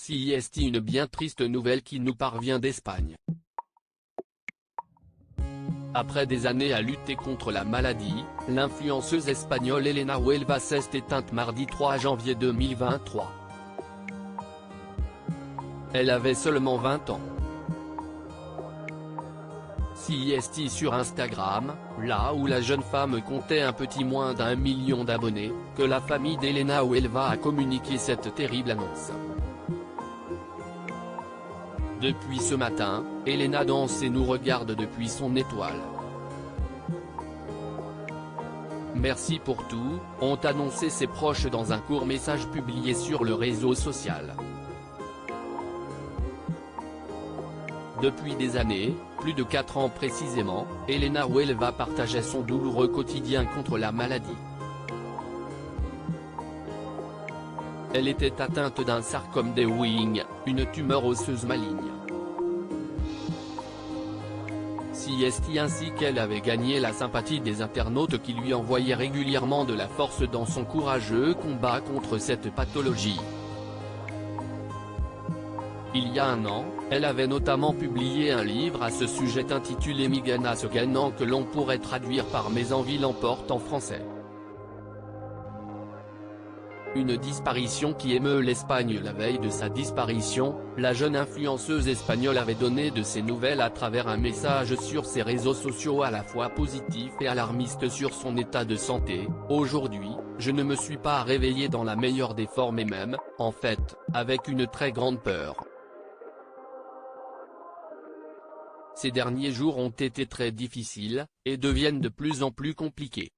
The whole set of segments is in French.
C'est une bien triste nouvelle qui nous parvient d'Espagne. Après des années à lutter contre la maladie, l'influenceuse espagnole Elena Huelva s'est éteinte mardi 3 janvier 2023. Elle avait seulement 20 ans. C'est sur Instagram, là où la jeune femme comptait un petit moins d'1 million d'abonnés, que la famille d'Elena Huelva a communiqué cette terrible annonce. Depuis ce matin, Elena danse et nous regarde depuis son étoile. Merci pour tout, ont annoncé ses proches dans un court message publié sur le réseau social. Depuis des années, plus de 4 ans précisément, Elena Huelva partageait son douloureux quotidien contre la maladie. Elle était atteinte d'un sarcome de Ewing, une tumeur osseuse maligne. C'est ainsi qu'elle avait gagné la sympathie des internautes qui lui envoyaient régulièrement de la force dans son courageux combat contre cette pathologie. Il y a un an, elle avait notamment publié un livre à ce sujet intitulé Mi ganas ganan que l'on pourrait traduire par Mes envies l'emportent en français. Une disparition qui émeut l'Espagne. La veille de sa disparition, la jeune influenceuse espagnole avait donné de ses nouvelles à travers un message sur ses réseaux sociaux à la fois positif et alarmiste sur son état de santé. Aujourd'hui, je ne me suis pas réveillée dans la meilleure des formes et même, en fait, avec une très grande peur. Ces derniers jours ont été très difficiles, et deviennent de plus en plus compliqués.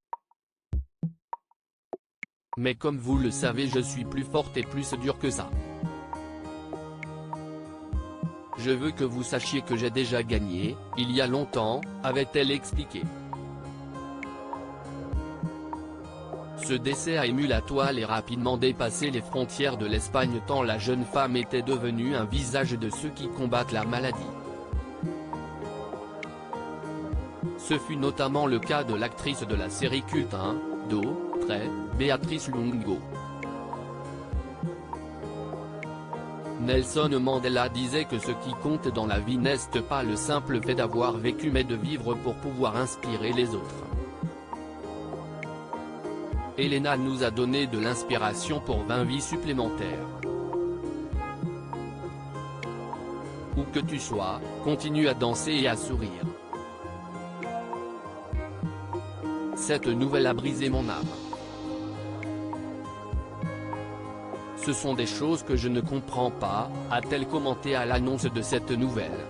Mais comme vous le savez, je suis plus forte et plus dure que ça. Je veux que vous sachiez que j'ai déjà gagné, il y a longtemps, avait-elle expliqué. Ce décès a ému la toile et rapidement dépassé les frontières de l'Espagne tant la jeune femme était devenue un visage de ceux qui combattent la maladie. Ce fut notamment le cas de l'actrice de la série culte 1, 2, 3, Béatrice Lungo. Nelson Mandela disait que ce qui compte dans la vie n'est pas le simple fait d'avoir vécu mais de vivre pour pouvoir inspirer les autres. Elena nous a donné de l'inspiration pour 20 vies supplémentaires. Où que tu sois, continue à danser et à sourire. Cette nouvelle a brisé mon âme. Ce sont des choses que je ne comprends pas, a-t-elle commenté à l'annonce de cette nouvelle.